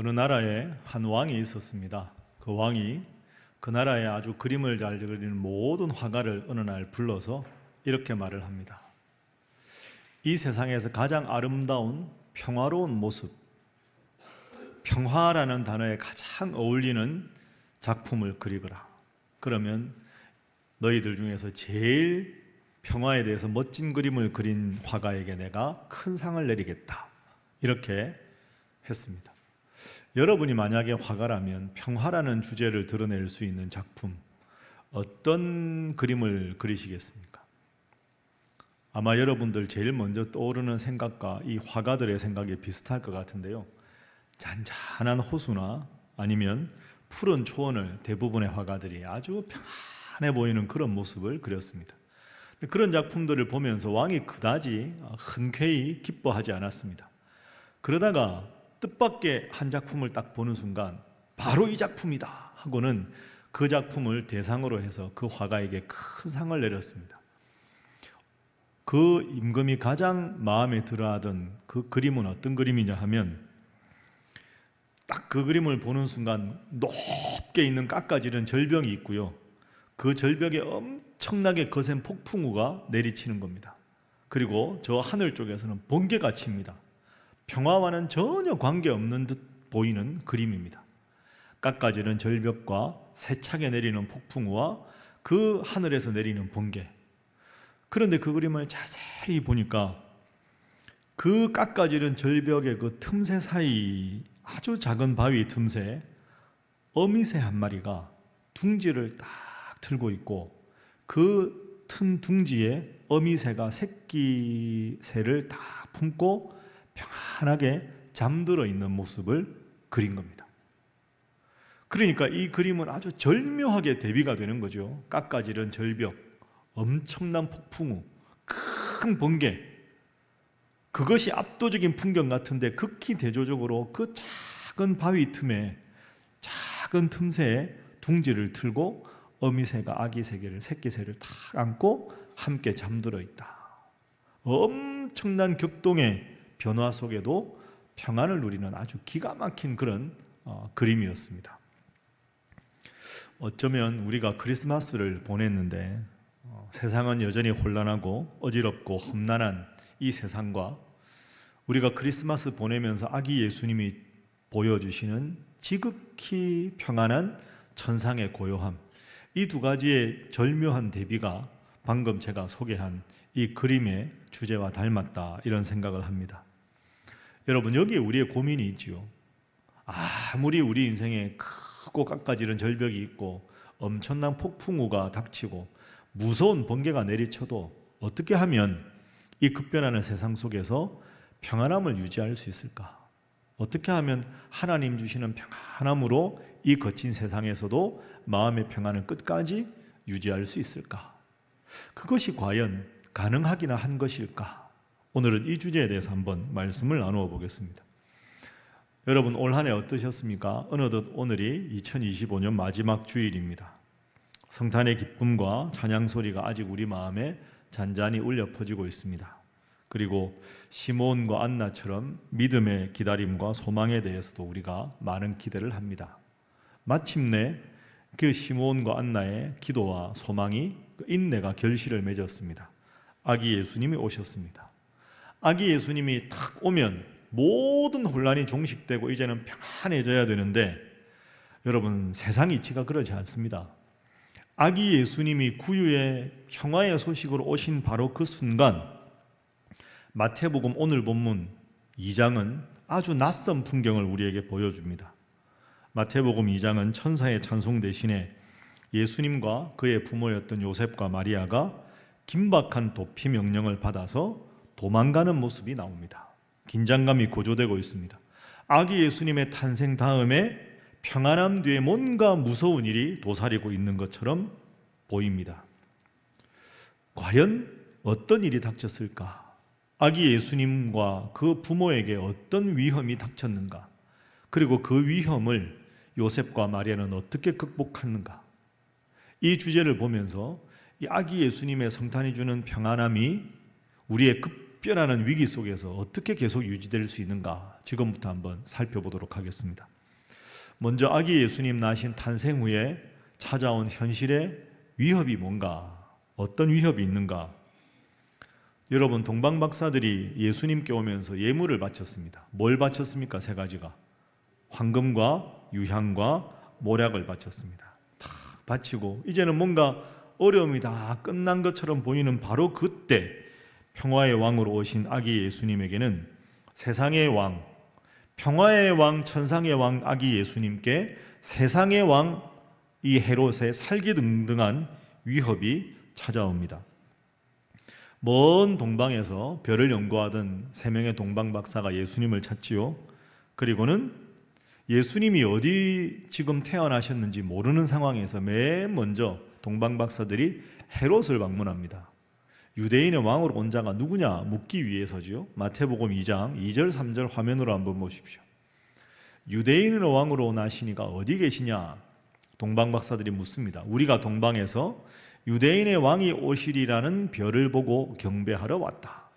어느 나라에 한 왕이 있었습니다. 그 왕이 그 나라에 아주 그림을 잘 그리는 모든 화가를 어느 날 불러서 이렇게 말을 합니다. 이 세상에서 가장 아름다운 평화로운 모습, 평화라는 단어에 가장 어울리는 작품을 그리거라. 그러면 너희들 중에서 제일 평화에 대해서 멋진 그림을 그린 화가에게 내가 큰 상을 내리겠다. 이렇게 했습니다. 여러분이 만약에 화가라면 평화라는 주제를 드러낼 수 있는 작품, 어떤 그림을 그리시겠습니까? 아마 여러분들 제일 먼저 떠오르는 생각과 이 화가들의 생각이 비슷할 것 같은데요. 잔잔한 호수나 아니면 푸른 초원을 대부분의 화가들이 아주 평안해 보이는 그런 모습을 그렸습니다. 그런 작품들을 보면서 왕이 그다지 흔쾌히 기뻐하지 않았습니다. 그러다가 뜻밖의 한 작품을 딱 보는 순간 바로 이 작품이다 하고는 그 작품을 대상으로 해서 그 화가에게 큰 상을 내렸습니다. 그 임금이 가장 마음에 들어하던 그 그림은 어떤 그림이냐 하면 딱 그 그림을 보는 순간 높게 있는 깎아지른 절벽이 있고요. 그 절벽에 엄청나게 거센 폭풍우가 내리치는 겁니다. 그리고 저 하늘 쪽에서는 번개가 칩니다. 평화와는 전혀 관계없는 듯 보이는 그림입니다. 깎아지른 절벽과 세차게 내리는 폭풍우와 그 하늘에서 내리는 번개. 그런데 그 그림을 자세히 보니까 그 깎아지른 절벽의 그 틈새 사이 아주 작은 바위 틈새에 어미새 한 마리가 둥지를 딱 틀고 있고 그 튼 둥지에 어미새가 새끼 새를 딱 품고 평안하게 잠들어 있는 모습을 그린 겁니다. 그러니까 이 그림은 아주 절묘하게 대비가 되는 거죠. 깎아지른 절벽, 엄청난 폭풍우, 큰 번개, 그것이 압도적인 풍경 같은데 극히 대조적으로 그 작은 바위 틈에 작은 틈새에 둥지를 틀고 어미새가 아기 새끼새를 탁 안고 함께 잠들어 있다. 엄청난 격동의 변화 속에도 평안을 누리는 아주 기가 막힌 그런 그림이었습니다. 어쩌면 우리가 크리스마스를 보냈는데 세상은 여전히 혼란하고 어지럽고 험난한 이 세상과 우리가 크리스마스 보내면서 아기 예수님이 보여주시는 지극히 평안한 천상의 고요함, 이 두 가지의 절묘한 대비가 방금 제가 소개한 이 그림의 주제와 닮았다, 이런 생각을 합니다. 여러분, 여기에 우리의 고민이 있지요. 아무리 우리 인생에 크고 깎아지른 절벽이 있고 엄청난 폭풍우가 닥치고 무서운 번개가 내리쳐도 어떻게 하면 이 급변하는 세상 속에서 평안함을 유지할 수 있을까? 어떻게 하면 하나님 주시는 평안함으로 이 거친 세상에서도 마음의 평안을 끝까지 유지할 수 있을까? 그것이 과연 가능하기나 한 것일까? 오늘은 이 주제에 대해서 한번 말씀을 나누어 보겠습니다. 여러분, 올 한 해 어떠셨습니까? 어느덧 오늘이 2025년 마지막 주일입니다. 성탄의 기쁨과 찬양 소리가 아직 우리 마음에 잔잔히 울려 퍼지고 있습니다. 그리고 시몬과 안나처럼 믿음의 기다림과 소망에 대해서도 우리가 많은 기대를 합니다. 마침내 그 시몬과 안나의 기도와 소망이, 인내가 결실을 맺었습니다. 아기 예수님이 오셨습니다. 아기 예수님이 탁 오면 모든 혼란이 종식되고 이제는 평안해져야 되는데, 여러분, 세상 이치가 그러지 않습니다. 아기 예수님이 구유의 평화의 소식으로 오신 바로 그 순간, 마태복음 오늘 본문 2장은 아주 낯선 풍경을 우리에게 보여줍니다. 마태복음 2장은 천사의 찬송 대신에 예수님과 그의 부모였던 요셉과 마리아가 긴박한 도피 명령을 받아서 도망가는 모습이 나옵니다. 긴장감이 고조되고 있습니다. 아기 예수님의 탄생 다음에 평안함 뒤에 뭔가 무서운 일이 도사리고 있는 것처럼 보입니다. 과연 어떤 일이 닥쳤을까? 아기 예수님과 그 부모에게 어떤 위험이 닥쳤는가? 그리고 그 위험을 요셉과 마리아는 어떻게 극복하는가? 이 주제를 보면서 이 아기 예수님의 성탄이 주는 평안함이 우리의 급변하는 위기 속에서 어떻게 계속 유지될 수 있는가 지금부터 한번 살펴보도록 하겠습니다. 먼저 아기 예수님 나신 탄생 후에 찾아온 현실의 위협이 뭔가, 어떤 위협이 있는가. 여러분, 동방박사들이 예수님께 오면서 예물을 바쳤습니다. 뭘 바쳤습니까? 세 가지가. 황금과 유향과 모략을 바쳤습니다. 다 바치고 이제는 뭔가 어려움이 다 끝난 것처럼 보이는 바로 그때 평화의 왕으로 오신 아기 예수님에게는 세상의 왕, 평화의 왕, 천상의 왕 아기 예수님께 세상의 왕 이 헤롯의 살기등등한 위협이 찾아옵니다. 먼 동방에서 별을 연구하던 세 명의 동방박사가 예수님을 찾지요. 그리고는 예수님이 어디 지금 태어나셨는지 모르는 상황에서 맨 먼저 동방박사들이 헤롯을 방문합니다. 유대인의 왕으로 온 자가 누구냐 묻기 위해서지요. 마태복음 2장 2절 3절 화면으로 한번 보십시오. 유대인의 왕으로 나시니가 어디 계시냐 동방박사들이 묻습니다. 우리가 동방에서 유대인의 왕이 오시리라는 별을 보고 경배하러 왔다.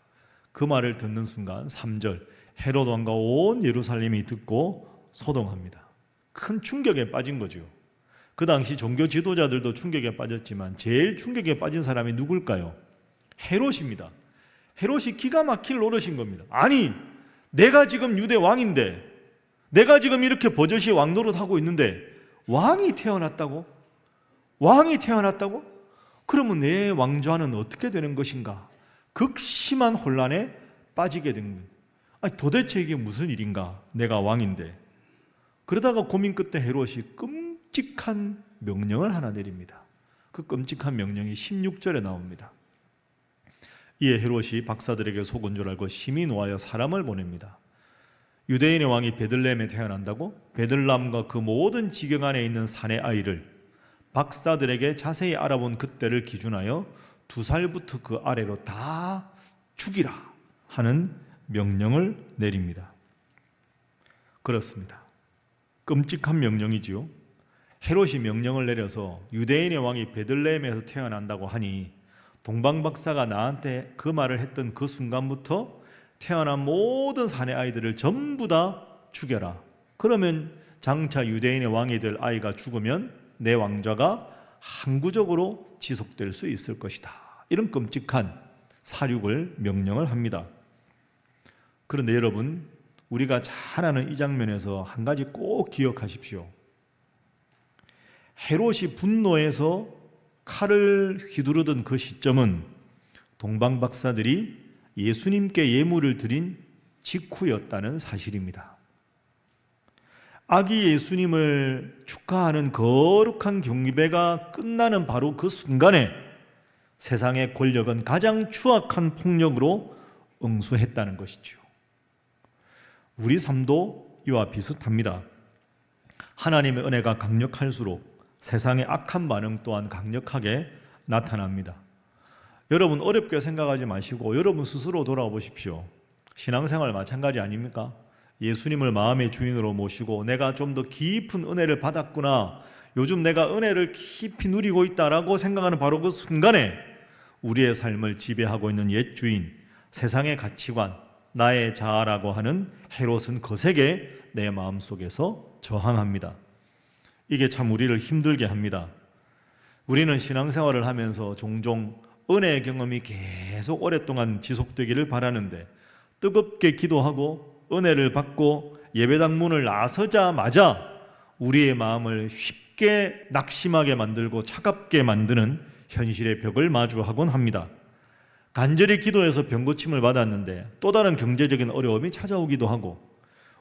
그 말을 듣는 순간 3절 헤롯 왕과 온 예루살렘이 듣고 소동합니다. 큰 충격에 빠진 거죠. 그 당시 종교 지도자들도 충격에 빠졌지만 제일 충격에 빠진 사람이 누굴까요? 헤롯입니다. 헤롯이 기가 막힐 노릇인 겁니다. 아니, 내가 지금 유대 왕인데, 내가 지금 이렇게 버젓이 왕 노릇하고 있는데 왕이 태어났다고? 왕이 태어났다고? 그러면 내 왕좌는 어떻게 되는 것인가? 극심한 혼란에 빠지게 된 거예요. 아니, 도대체 이게 무슨 일인가? 내가 왕인데. 그러다가 고민 끝에 헤롯이 끔찍한 명령을 하나 내립니다. 그 끔찍한 명령이 16절에 나옵니다. 이에 헤롯이 박사들에게 속은 줄 알고 심히 노하여 사람을 보냅니다. 유대인의 왕이 베들레헴에 태어난다고? 베들레헴과 그 모든 지경 안에 있는 산의 아이를 박사들에게 자세히 알아본 그때를 기준하여 2살부터 그 아래로 다 죽이라 하는 명령을 내립니다. 그렇습니다. 끔찍한 명령이지요. 헤롯이 명령을 내려서 유대인의 왕이 베들레헴에서 태어난다고 하니 동방박사가 나한테 그 말을 했던 그 순간부터 태어난 모든 산의 아이들을 전부 다 죽여라. 그러면 장차 유대인의 왕이 될 아이가 죽으면 내 왕좌가 항구적으로 지속될 수 있을 것이다. 이런 끔찍한 사륙을 명령을 합니다. 그런데 여러분, 우리가 잘 아는 이 장면에서 한 가지 꼭 기억하십시오. 헤롯이 분노해서 칼을 휘두르던 그 시점은 동방박사들이 예수님께 예물을 드린 직후였다는 사실입니다. 아기 예수님을 축하하는 거룩한 경배가 끝나는 바로 그 순간에 세상의 권력은 가장 추악한 폭력으로 응수했다는 것이죠. 우리 삶도 이와 비슷합니다. 하나님의 은혜가 강력할수록 세상의 악한 반응 또한 강력하게 나타납니다. 여러분, 어렵게 생각하지 마시고 여러분 스스로 돌아보십시오. 신앙생활 마찬가지 아닙니까? 예수님을 마음의 주인으로 모시고 내가 좀 더 깊은 은혜를 받았구나, 요즘 내가 은혜를 깊이 누리고 있다라고 생각하는 바로 그 순간에 우리의 삶을 지배하고 있는 옛 주인, 세상의 가치관, 나의 자아라고 하는 헤롯은 거세게 내 마음속에서 저항합니다. 이게 참 우리를 힘들게 합니다. 우리는 신앙생활을 하면서 종종 은혜의 경험이 계속 오랫동안 지속되기를 바라는데 뜨겁게 기도하고 은혜를 받고 예배당 문을 나서자마자 우리의 마음을 쉽게 낙심하게 만들고 차갑게 만드는 현실의 벽을 마주하곤 합니다. 간절히 기도해서 병고침을 받았는데 또 다른 경제적인 어려움이 찾아오기도 하고,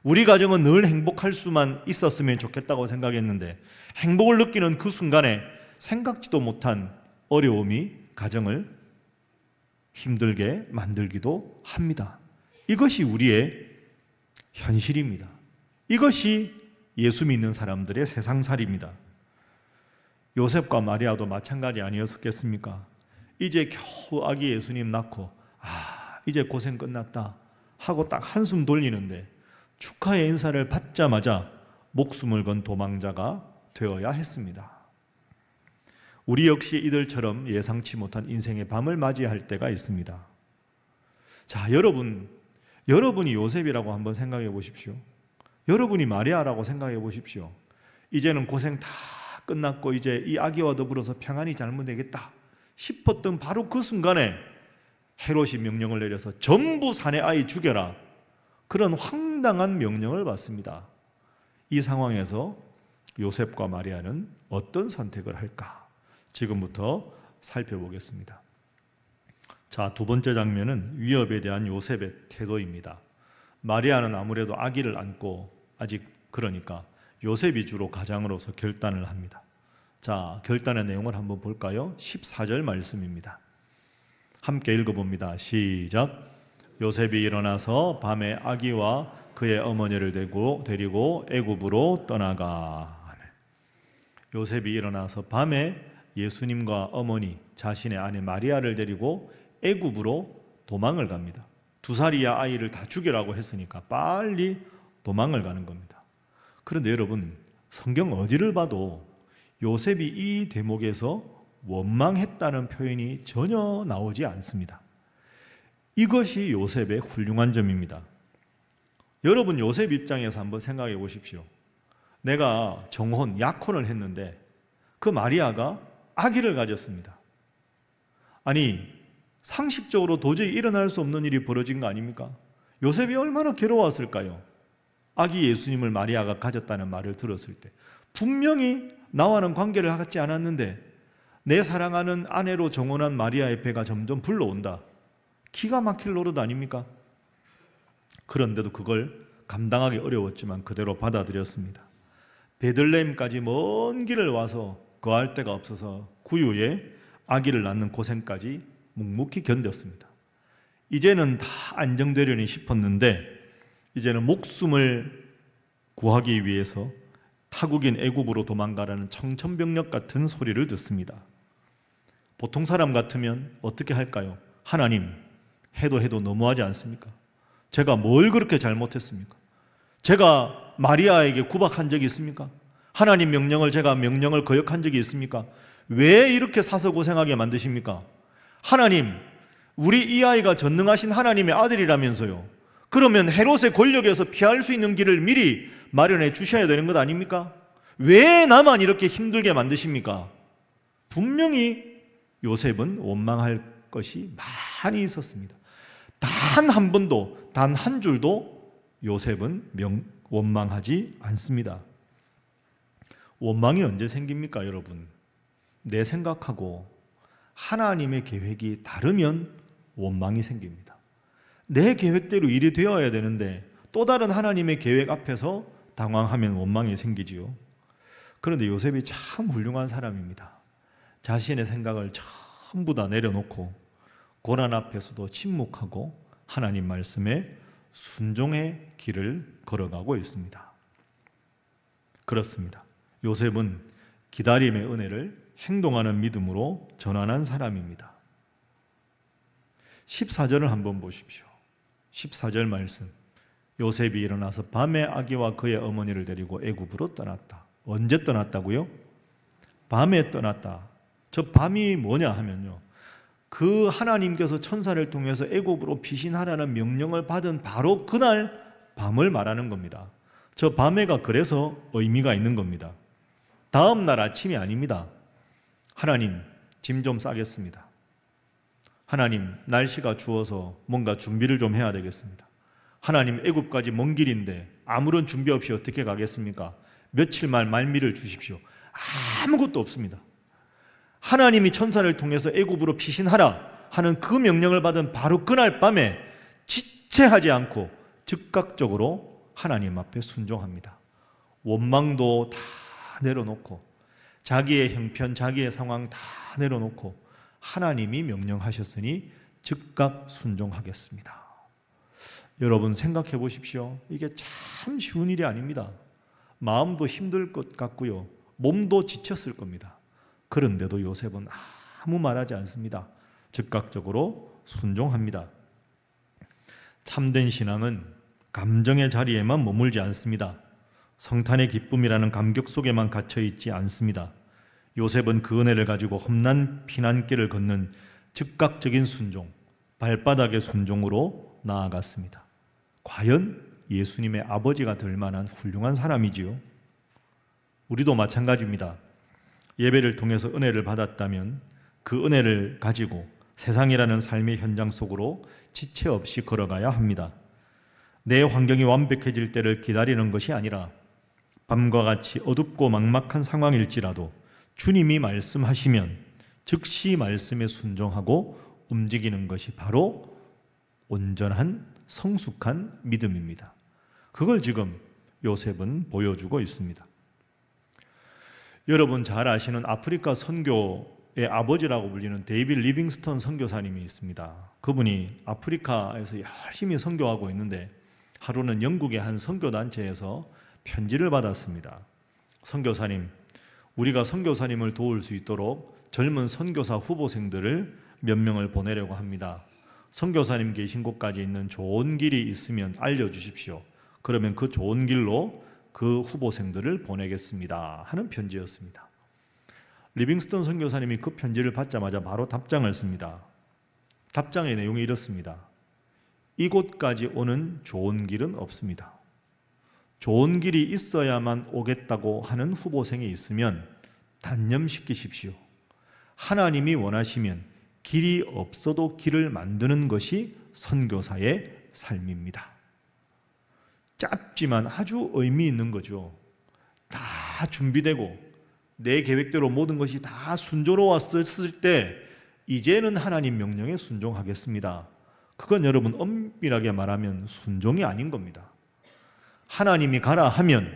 우리 가정은 늘 행복할 수만 있었으면 좋겠다고 생각했는데 행복을 느끼는 그 순간에 생각지도 못한 어려움이 가정을 힘들게 만들기도 합니다. 이것이 우리의 현실입니다. 이것이 예수 믿는 사람들의 세상살이입니다. 요셉과 마리아도 마찬가지 아니었겠습니까? 이제 겨우 아기 예수님 낳고 이제 고생 끝났다 하고 딱 한숨 돌리는데 축하의 인사를 받자마자 목숨을 건 도망자가 되어야 했습니다. 우리 역시 이들처럼 예상치 못한 인생의 밤을 맞이할 때가 있습니다. 자, 여러분이 요셉이라고 한번 생각해 보십시오. 여러분이 마리아라고 생각해 보십시오. 이제는 고생 다 끝났고 이제 이 아기와 더불어서 평안히 살면 되겠다 싶었던 바로 그 순간에 헤롯이 명령을 내려서 전부 사내 아이 죽여라, 그런 황당한 명령을 받습니다. 이 상황에서 요셉과 마리아는 어떤 선택을 할까? 지금부터 살펴보겠습니다. 자, 두 번째 장면은 위협에 대한 요셉의 태도입니다. 마리아는 아무래도 아기를 안고 아직 그러니까 요셉이 주로 가장으로서 결단을 합니다. 자, 결단의 내용을 한번 볼까요? 14절 말씀입니다. 함께 읽어봅니다. 시작. 요셉이 일어나서 밤에 아기와 그의 어머니를 데리고 애굽으로 떠나가. 요셉이 일어나서 밤에 예수님과 어머니, 자신의 아내 마리아를 데리고 애굽으로 도망을 갑니다. 2살이야 아이를 다 죽이라고 했으니까 빨리 도망을 가는 겁니다. 그런데 여러분, 성경 어디를 봐도 요셉이 이 대목에서 원망했다는 표현이 전혀 나오지 않습니다. 이것이 요셉의 훌륭한 점입니다. 여러분, 요셉 입장에서 한번 생각해 보십시오. 내가 정혼, 약혼을 했는데 그 마리아가 아기를 가졌습니다. 아니, 상식적으로 도저히 일어날 수 없는 일이 벌어진 거 아닙니까? 요셉이 얼마나 괴로웠을까요? 아기 예수님을 마리아가 가졌다는 말을 들었을 때 분명히 나와는 관계를 갖지 않았는데 내 사랑하는 아내로 정혼한 마리아의 배가 점점 불러온다. 기가 막힐 노릇 아닙니까? 그런데도 그걸 감당하기 어려웠지만 그대로 받아들였습니다. 베들레헴까지 먼 길을 와서 거할 데가 없어서 구유에 아기를 낳는 고생까지 묵묵히 견뎠습니다. 이제는 다 안정되려니 싶었는데 이제는 목숨을 구하기 위해서 타국인 애굽으로 도망가라는 청천벽력 같은 소리를 듣습니다. 보통 사람 같으면 어떻게 할까요? 하나님, 해도 너무하지 않습니까? 제가 뭘 그렇게 잘못했습니까? 제가 마리아에게 구박한 적이 있습니까? 하나님 제가 명령을 거역한 적이 있습니까? 왜 이렇게 사서 고생하게 만드십니까? 하나님, 우리 이 아이가 전능하신 하나님의 아들이라면서요. 그러면 헤롯의 권력에서 피할 수 있는 길을 미리 마련해 주셔야 되는 것 아닙니까? 왜 나만 이렇게 힘들게 만드십니까? 분명히 요셉은 원망할 것이 많이 있었습니다. 단 한 번도, 단 한 줄도 요셉은 원망하지 않습니다. 원망이 언제 생깁니까, 여러분? 내 생각하고 하나님의 계획이 다르면 원망이 생깁니다. 내 계획대로 일이 되어야 되는데 또 다른 하나님의 계획 앞에서 당황하면 원망이 생기지요. 그런데 요셉이 참 훌륭한 사람입니다. 자신의 생각을 전부 다 내려놓고 고난 앞에서도 침묵하고 하나님 말씀에 순종의 길을 걸어가고 있습니다. 그렇습니다. 요셉은 기다림의 은혜를 행동하는 믿음으로 전환한 사람입니다. 14절을 한번 보십시오. 14절 말씀. 요셉이 일어나서 밤에 아기와 그의 어머니를 데리고 애굽으로 떠났다. 언제 떠났다고요? 밤에 떠났다. 저 밤이 뭐냐 하면요, 그 하나님께서 천사를 통해서 애굽으로 피신하라는 명령을 받은 바로 그날 밤을 말하는 겁니다. 저 밤에가 그래서 의미가 있는 겁니다. 다음 날 아침이 아닙니다. 하나님, 짐 좀 싸겠습니다. 하나님, 날씨가 추워서 뭔가 준비를 좀 해야 되겠습니다. 하나님, 애굽까지 먼 길인데 아무런 준비 없이 어떻게 가겠습니까? 며칠만 말미를 주십시오. 아무것도 없습니다. 하나님이 천사를 통해서 애굽으로 피신하라 하는 그 명령을 받은 바로 그날 밤에 지체하지 않고 즉각적으로 하나님 앞에 순종합니다. 원망도 다 내려놓고 자기의 형편, 자기의 상황 다 내려놓고 하나님이 명령하셨으니 즉각 순종하겠습니다. 여러분 생각해 보십시오. 이게 참 쉬운 일이 아닙니다. 마음도 힘들 것 같고요, 몸도 지쳤을 겁니다. 그런데도 요셉은 아무 말하지 않습니다. 즉각적으로 순종합니다. 참된 신앙은 감정의 자리에만 머물지 않습니다. 성탄의 기쁨이라는 감격 속에만 갇혀 있지 않습니다. 요셉은 그 은혜를 가지고 험난 피난길을 걷는 즉각적인 순종, 발바닥의 순종으로 나아갔습니다. 과연 예수님의 아버지가 될 만한 훌륭한 사람이지요. 우리도 마찬가지입니다. 예배를 통해서 은혜를 받았다면 그 은혜를 가지고 세상이라는 삶의 현장 속으로 지체 없이 걸어가야 합니다. 내 환경이 완벽해질 때를 기다리는 것이 아니라 밤과 같이 어둡고 막막한 상황일지라도 주님이 말씀하시면 즉시 말씀에 순종하고 움직이는 것이 바로 온전한 성숙한 믿음입니다. 그걸 지금 요셉은 보여주고 있습니다. 여러분 잘 아시는 아프리카 선교의 아버지라고 불리는 데이빗 리빙스턴 선교사님이 있습니다. 그분이 아프리카에서 열심히 선교하고 있는데 하루는 영국의 한 선교단체에서 편지를 받았습니다. 선교사님, 우리가 선교사님을 도울 수 있도록 젊은 선교사 후보생들을 몇 명을 보내려고 합니다. 선교사님 계신 곳까지 있는 좋은 길이 있으면 알려주십시오. 그러면 그 좋은 길로 그 후보생들을 보내겠습니다 하는 편지였습니다. 리빙스턴 선교사님이 그 편지를 받자마자 바로 답장을 씁니다. 답장의 내용이 이렇습니다. 이곳까지 오는 좋은 길은 없습니다. 좋은 길이 있어야만 오겠다고 하는 후보생이 있으면 단념시키십시오. 하나님이 원하시면 길이 없어도 길을 만드는 것이 선교사의 삶입니다. 짧지만 아주 의미 있는 거죠. 다 준비되고 내 계획대로 모든 것이 다 순조로웠을 때 이제는 하나님 명령에 순종하겠습니다. 그건 여러분 엄밀하게 말하면 순종이 아닌 겁니다. 하나님이 가라 하면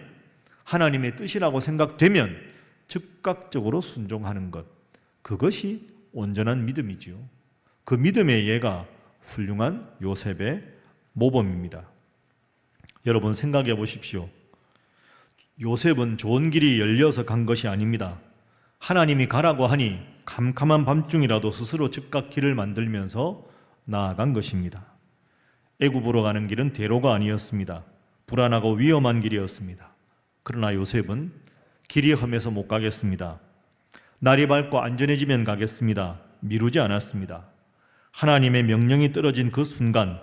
하나님의 뜻이라고 생각되면 즉각적으로 순종하는 것, 그것이 온전한 믿음이지요. 그 믿음의 예가 훌륭한 요셉의 모범입니다. 여러분 생각해 보십시오. 요셉은 좋은 길이 열려서 간 것이 아닙니다. 하나님이 가라고 하니 캄캄한 밤중이라도 스스로 즉각 길을 만들면서 나아간 것입니다. 애굽으로 가는 길은 대로가 아니었습니다. 불안하고 위험한 길이었습니다. 그러나 요셉은 길이 험해서 못 가겠습니다. 날이 밝고 안전해지면 가겠습니다. 미루지 않았습니다. 하나님의 명령이 떨어진 그 순간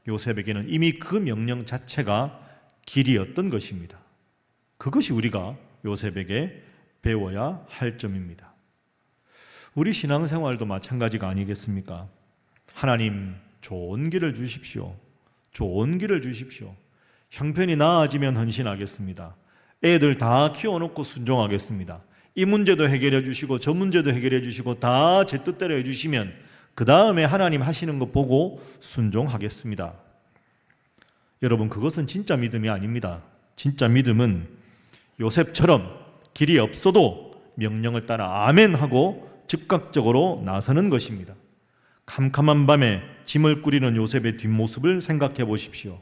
요셉에게는 이미 그 명령 자체가 길이었던 것입니다. 그것이 우리가 요셉에게 배워야 할 점입니다. 우리 신앙생활도 마찬가지가 아니겠습니까? 하나님 좋은 길을 주십시오. 좋은 길을 주십시오. 형편이 나아지면 헌신하겠습니다. 애들 다 키워놓고 순종하겠습니다. 이 문제도 해결해 주시고 저 문제도 해결해 주시고 다 제 뜻대로 해주시면 그 다음에 하나님 하시는 거 보고 순종하겠습니다. 여러분 그것은 진짜 믿음이 아닙니다. 진짜 믿음은 요셉처럼 길이 없어도 명령을 따라 아멘 하고 즉각적으로 나서는 것입니다. 캄캄한 밤에 짐을 꾸리는 요셉의 뒷모습을 생각해 보십시오.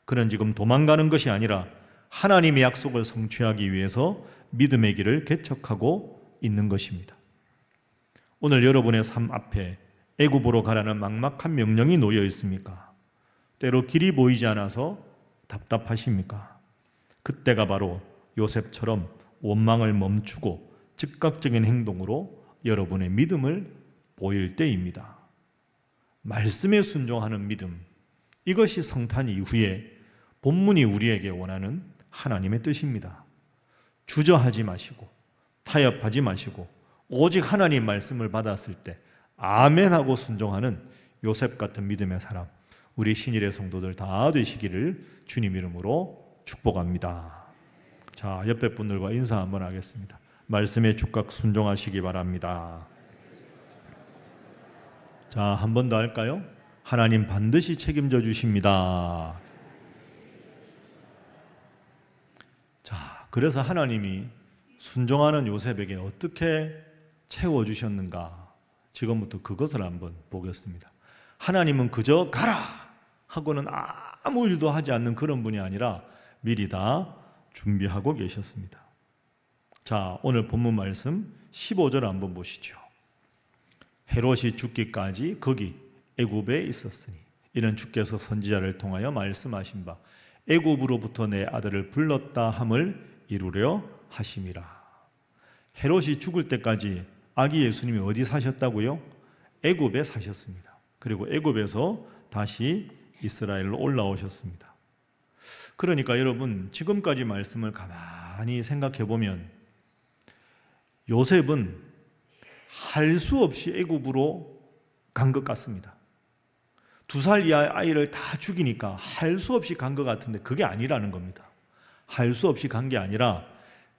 그는 지금 도망가는 것이 아니라 하나님의 약속을 성취하기 위해서 믿음의 길을 개척하고 있는 것입니다. 오늘 여러분의 삶 앞에 애굽으로 가라는 막막한 명령이 놓여 있습니까? 때로 길이 보이지 않아서 답답하십니까? 그때가 바로 요셉처럼 원망을 멈추고 즉각적인 행동으로 여러분의 믿음을 보일 때입니다. 말씀에 순종하는 믿음, 이것이 성탄 이후에 본문이 우리에게 원하는 하나님의 뜻입니다. 주저하지 마시고 타협하지 마시고 오직 하나님 말씀을 받았을 때 아멘하고 순종하는 요셉 같은 믿음의 사람, 우리 신일의 성도들 다 되시기를 주님 이름으로 축복합니다. 자, 옆에 분들과 인사 한번 하겠습니다. 말씀에 즉각 순종하시기 바랍니다. 자, 한 번 더 할까요? 하나님 반드시 책임져 주십니다. 자, 그래서 하나님이 순종하는 요셉에게 어떻게 채워주셨는가? 지금부터 그것을 한번 보겠습니다. 하나님은 그저 가라 하고는 아무 일도 하지 않는 그런 분이 아니라 미리 다 준비하고 계셨습니다. 자, 오늘 본문 말씀 15절 한번 보시죠. 헤롯이 죽기까지 거기 애굽에 있었으니 이는 주께서 선지자를 통하여 말씀하신 바 애굽으로부터 내 아들을 불렀다 함을 이루려 하심이라. 헤롯이 죽을 때까지 아기 예수님이 어디 사셨다고요? 애굽에 사셨습니다. 그리고 애굽에서 다시 이스라엘로 올라오셨습니다. 그러니까 여러분, 지금까지 말씀을 가만히 생각해 보면 요셉은 할 수 없이 애굽으로 간 것 같습니다. 2살 이하의 아이를 다 죽이니까 할 수 없이 간 것 같은데 그게 아니라는 겁니다. 할 수 없이 간 게 아니라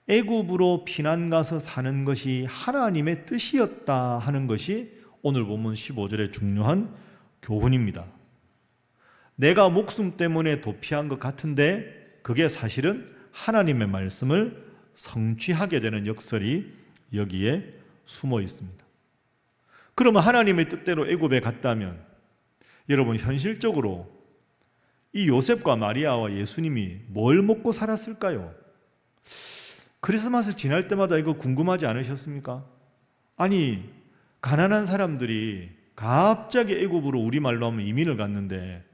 애굽으로 피난 가서 사는 것이 하나님의 뜻이었다 하는 것이 오늘 본문 15절의 중요한 교훈입니다. 내가 목숨 때문에 도피한 것 같은데 그게 사실은 하나님의 말씀을 성취하게 되는 역설이 여기에 숨어 있습니다. 그러면 하나님의 뜻대로 애굽에 갔다면 여러분, 현실적으로 이 요셉과 마리아와 예수님이 뭘 먹고 살았을까요? 크리스마스 지날 때마다 이거 궁금하지 않으셨습니까? 아니, 가난한 사람들이 갑자기 애굽으로 우리말로 하면 이민을 갔는데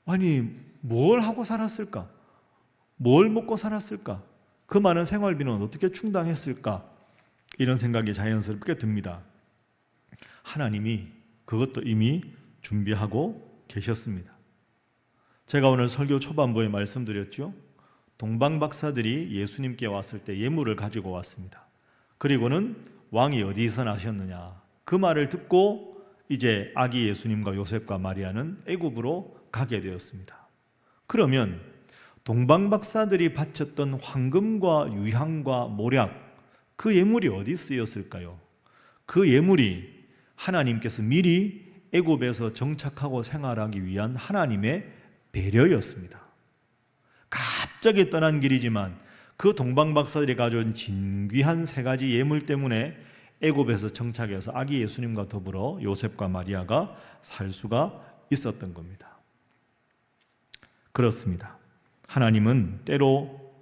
아니, 뭘 하고 살았을까? 뭘 먹고 살았을까? 그 많은 생활비는 어떻게 충당했을까? 이런 생각이 자연스럽게 듭니다. 하나님이 그것도 이미 준비하고 계셨습니다. 제가 오늘 설교 초반부에 말씀드렸죠. 동방 박사들이 예수님께 왔을 때 예물을 가지고 왔습니다. 그리고는 왕이 어디서 나셨느냐, 그 말을 듣고 이제 아기 예수님과 요셉과 마리아는 애굽으로 가게 되었습니다. 그러면 동방 박사들이 바쳤던 황금과 유향과 모략, 그 예물이 어디 쓰였을까요? 그 예물이 하나님께서 미리 애굽에서 정착하고 생활하기 위한 하나님의 배려였습니다. 갑자기 떠난 길이지만 그 동방 박사들이 가져온 진귀한 3가지 예물 때문에 애굽에서 정착해서 아기 예수님과 더불어 요셉과 마리아가 살 수가 있었던 겁니다. 그렇습니다. 하나님은 때로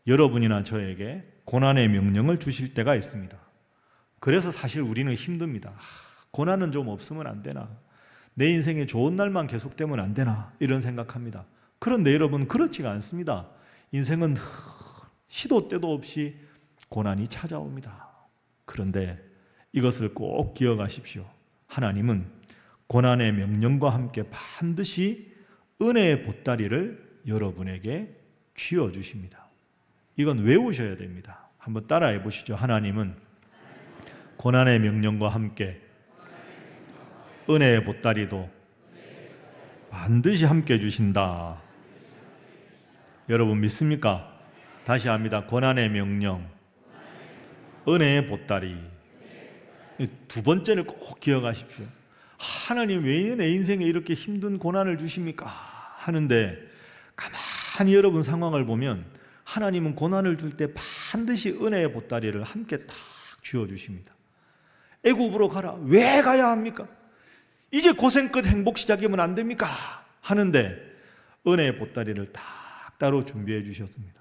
여러분이나 저에게 고난의 명령을 주실 때가 있습니다. 그래서 사실 우리는 힘듭니다. 고난은 좀 없으면 안 되나? 내 인생에 좋은 날만 계속되면 안 되나? 이런 생각합니다. 그런데 여러분, 그렇지가 않습니다. 인생은 시도 때도 없이 고난이 찾아옵니다. 그런데 이것을 꼭 기억하십시오. 하나님은 고난의 명령과 함께 반드시 은혜의 보따리를 여러분에게 쥐어주십니다. 이건 외우셔야 됩니다. 한번 따라해 보시죠. 하나님은 고난의 명령과 함께 은혜의 보따리도 반드시 함께 주신다. 여러분 믿습니까? 다시 합니다. 고난의 명령, 은혜의 보따리. 2번째를 꼭 기억하십시오. 하나님 왜 내 인생에 이렇게 힘든 고난을 주십니까? 하는데 가만히 여러분 상황을 보면 하나님은 고난을 줄 때 반드시 은혜의 보따리를 함께 딱 쥐어주십니다. 애굽으로 가라. 왜 가야 합니까? 이제 고생 끝 행복 시작이면 안 됩니까? 하는데 은혜의 보따리를 딱 따로 준비해 주셨습니다.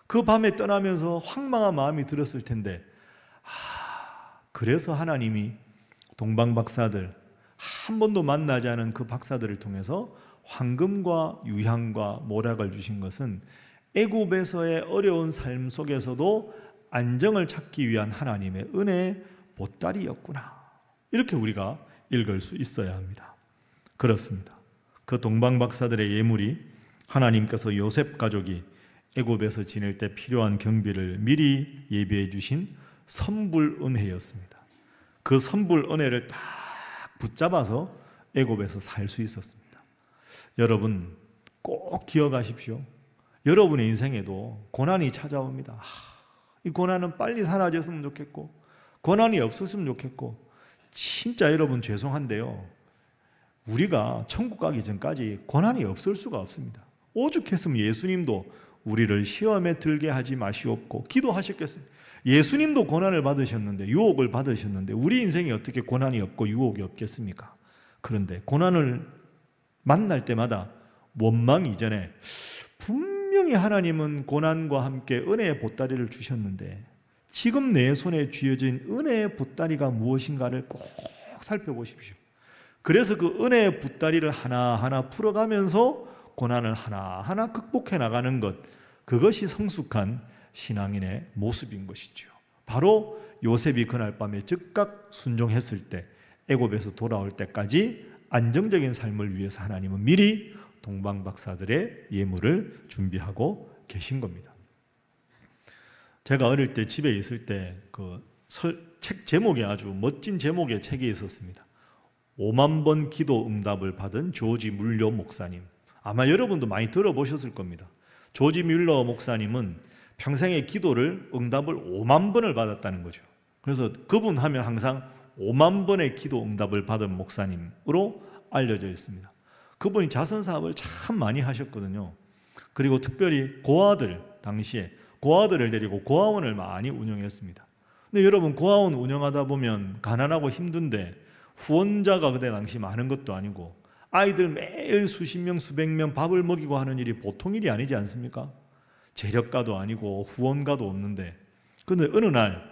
그 밤에 떠나면서 황망한 마음이 들었을 텐데 그래서 하나님이 동방 박사들, 한 번도 만나지 않은 그 박사들을 통해서 황금과 유향과 모략을 주신 것은 애굽에서의 어려운 삶 속에서도 안정을 찾기 위한 하나님의 은혜의 보따리였구나. 이렇게 우리가 읽을 수 있어야 합니다. 그렇습니다. 그 동방 박사들의 예물이 하나님께서 요셉 가족이 애굽에서 지낼 때 필요한 경비를 미리 예비해 주신 선불 은혜였습니다. 그 선불 은혜를 딱 붙잡아서 애굽에서 살 수 있었습니다. 여러분 꼭 기억하십시오. 여러분의 인생에도 고난이 찾아옵니다. 이 고난은 빨리 사라졌으면 좋겠고 고난이 없었으면 좋겠고 진짜 여러분 죄송한데요. 우리가 천국 가기 전까지 고난이 없을 수가 없습니다. 오죽했으면 예수님도 우리를 시험에 들게 하지 마시옵고 기도하셨겠습니다. 예수님도 고난을 받으셨는데 유혹을 받으셨는데 우리 인생에 어떻게 고난이 없고 유혹이 없겠습니까? 그런데 고난을 만날 때마다 원망 이전에 분명히 하나님은 고난과 함께 은혜의 보따리를 주셨는데 지금 내 손에 쥐어진 은혜의 보따리가 무엇인가를 꼭 살펴보십시오. 그래서 그 은혜의 보따리를 하나하나 풀어가면서 고난을 하나하나 극복해 나가는 것, 그것이 성숙한 신앙인의 모습인 것이죠. 바로 요셉이 그날 밤에 즉각 순종했을 때 애굽에서 돌아올 때까지 안정적인 삶을 위해서 하나님은 미리 동방박사들의 예물을 준비하고 계신 겁니다. 제가 어릴 때 집에 있을 때 책 제목이 아주 멋진 제목의 책이 있었습니다. 5만 번 기도 응답을 받은 조지 뮬러 목사님. 아마 여러분도 많이 들어보셨을 겁니다. 조지 뮬러 목사님은 평생의 기도를 응답을 5만 번을 받았다는 거죠. 그래서 그분 하면 항상 5만 번의 기도 응답을 받은 목사님으로 알려져 있습니다. 그분이 자선 사업을 참 많이 하셨거든요. 그리고 특별히 고아들, 당시에 고아들을 데리고 고아원을 많이 운영했습니다. 근데 여러분, 고아원 운영하다 보면 가난하고 힘든데 후원자가 그때 당시 많은 것도 아니고 아이들 매일 수십 명, 수백 명 밥을 먹이고 하는 일이 보통 일이 아니지 않습니까? 재력가도 아니고 후원가도 없는데, 근데 어느 날,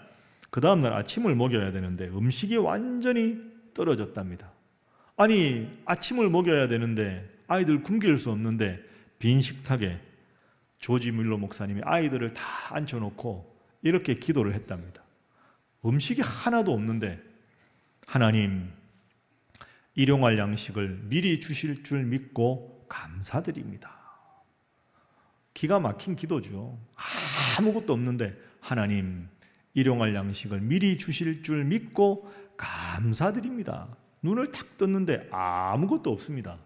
그 다음날 아침을 먹여야 되는데 음식이 완전히 떨어졌답니다. 아니, 아침을 먹여야 되는데 아이들 굶길 수 없는데 빈 식탁에 조지 뮬러 목사님이 아이들을 다 앉혀놓고 이렇게 기도를 했답니다. 음식이 하나도 없는데, 하나님, 일용할 양식을 미리 주실 줄 믿고 감사드립니다. 기가 막힌 기도죠. 아무것도 없는데 하나님, 일용할 양식을 미리 주실 줄 믿고 감사드립니다. 눈을 탁 떴는데 아무것도 없습니다.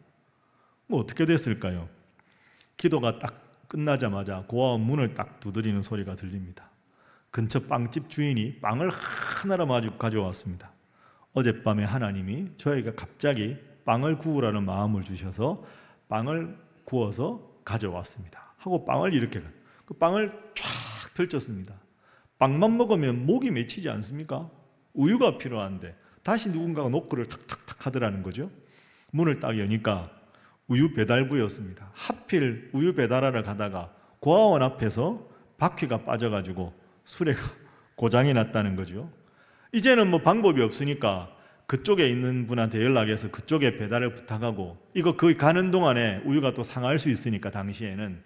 뭐 어떻게 됐을까요? 기도가 딱 끝나자마자 고아원 문을 딱 두드리는 소리가 들립니다. 근처 빵집 주인이 빵을 하나로 가져왔습니다. 어젯밤에 하나님이 저희가 갑자기 빵을 구우라는 마음을 주셔서 빵을 구워서 가져왔습니다 하고 빵을 이렇게, 그 빵을 쫙 펼쳤습니다. 빵만 먹으면 목이 맺히지 않습니까? 우유가 필요한데 다시 누군가가 노크를 탁탁탁 하더라는 거죠. 문을 딱 여니까 우유 배달부였습니다. 하필 우유 배달하러 가다가 고아원 앞에서 바퀴가 빠져가지고 수레가 고장이 났다는 거죠. 이제는 뭐 방법이 없으니까 그쪽에 있는 분한테 연락해서 그쪽에 배달을 부탁하고, 이거 거기 가는 동안에 우유가 또 상할 수 있으니까 당시에는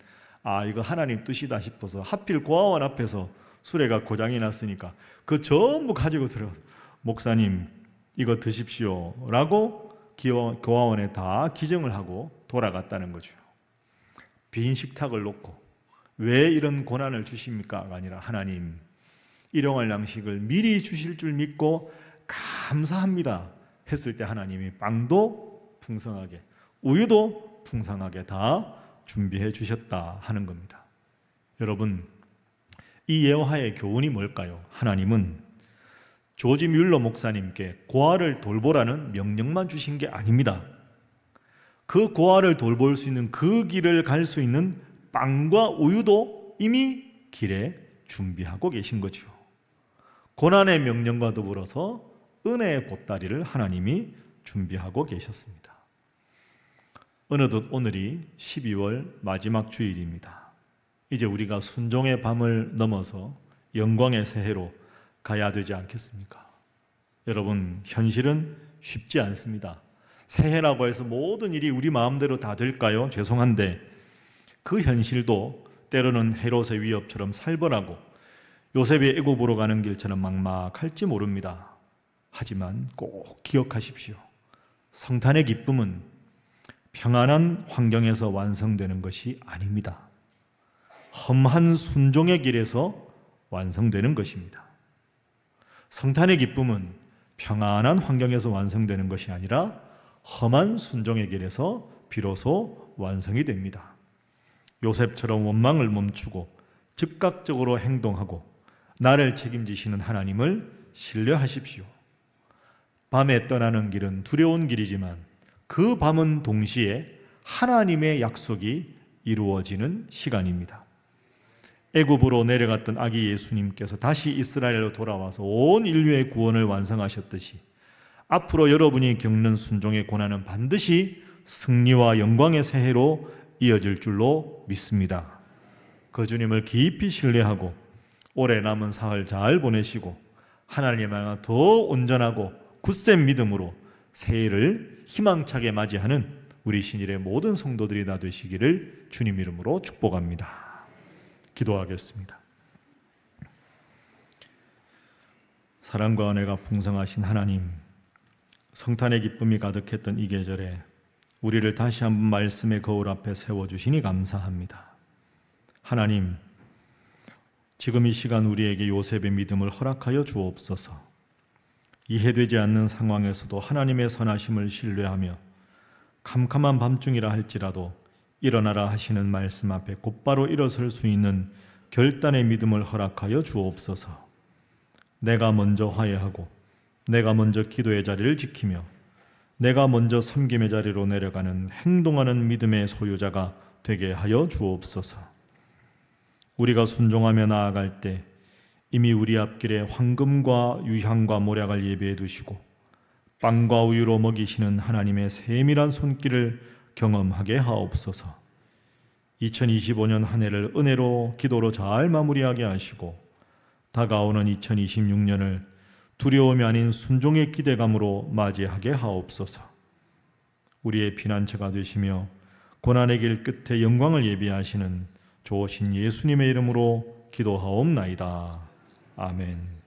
이거 하나님 뜻이다 싶어서 하필 고아원 앞에서 수레가 고장이 났으니까 그 전부 가지고 들어가서 목사님 이거 드십시오 라고 고아원에 다 기증을 하고 돌아갔다는 거죠. 빈 식탁을 놓고 왜 이런 고난을 주십니까?가 아니라 하나님, 일용할 양식을 미리 주실 줄 믿고 감사합니다 했을 때 하나님이 빵도 풍성하게, 우유도 풍성하게 다 준비해 주셨다 하는 겁니다. 여러분, 이 예화의 교훈이 뭘까요? 하나님은 조지 뮬러 목사님께 고아를 돌보라는 명령만 주신 게 아닙니다. 그 고아를 돌볼 수 있는 그 길을 갈 수 있는 빵과 우유도 이미 길에 준비하고 계신 거죠. 고난의 명령과 더불어서 은혜의 보따리를 하나님이 준비하고 계셨습니다. 어느덧 오늘이 12월 마지막 주일입니다. 이제 우리가 순종의 밤을 넘어서 영광의 새해로 가야 되지 않겠습니까? 여러분, 현실은 쉽지 않습니다. 새해라고 해서 모든 일이 우리 마음대로 다 될까요? 죄송한데 그 현실도 때로는 헤롯의 위협처럼 살벌하고 요셉이 애굽으로 가는 길처럼 막막할지 모릅니다. 하지만 꼭 기억하십시오. 성탄의 기쁨은 평안한 환경에서 완성되는 것이 아닙니다. 험한 순종의 길에서 완성되는 것입니다. 성탄의 기쁨은 평안한 환경에서 완성되는 것이 아니라 험한 순종의 길에서 비로소 완성이 됩니다. 요셉처럼 원망을 멈추고 즉각적으로 행동하고 나를 책임지시는 하나님을 신뢰하십시오. 밤에 떠나는 길은 두려운 길이지만 그 밤은 동시에 하나님의 약속이 이루어지는 시간입니다. 애굽으로 내려갔던 아기 예수님께서 다시 이스라엘로 돌아와서 온 인류의 구원을 완성하셨듯이 앞으로 여러분이 겪는 순종의 고난은 반드시 승리와 영광의 새해로 이어질 줄로 믿습니다. 그 주님을 깊이 신뢰하고 올해 남은 사흘 잘 보내시고 하나님 향한 더 온전하고 굳센 믿음으로 새해를 희망차게 맞이하는 우리 신일의 모든 성도들이 다 되시기를 주님 이름으로 축복합니다. 기도하겠습니다. 사랑과 은혜가 풍성하신 하나님, 성탄의 기쁨이 가득했던 이 계절에 우리를 다시 한번 말씀의 거울 앞에 세워주시니 감사합니다. 하나님, 지금 이 시간 우리에게 요셉의 믿음을 허락하여 주옵소서. 이해되지 않는 상황에서도 하나님의 선하심을 신뢰하며 캄캄한 밤중이라 할지라도 일어나라 하시는 말씀 앞에 곧바로 일어설 수 있는 결단의 믿음을 허락하여 주옵소서. 내가 먼저 화해하고 내가 먼저 기도의 자리를 지키며 내가 먼저 섬김의 자리로 내려가는 행동하는 믿음의 소유자가 되게 하여 주옵소서. 우리가 순종하며 나아갈 때 이미 우리 앞길에 황금과 유향과 모략을 예비해 두시고 빵과 우유로 먹이시는 하나님의 세밀한 손길을 경험하게 하옵소서. 2025년 한 해를 은혜로 기도로 잘 마무리하게 하시고 다가오는 2026년을 두려움이 아닌 순종의 기대감으로 맞이하게 하옵소서. 우리의 피난처가 되시며 고난의 길 끝에 영광을 예비하시는 좋으신 예수님의 이름으로 기도하옵나이다. 아멘.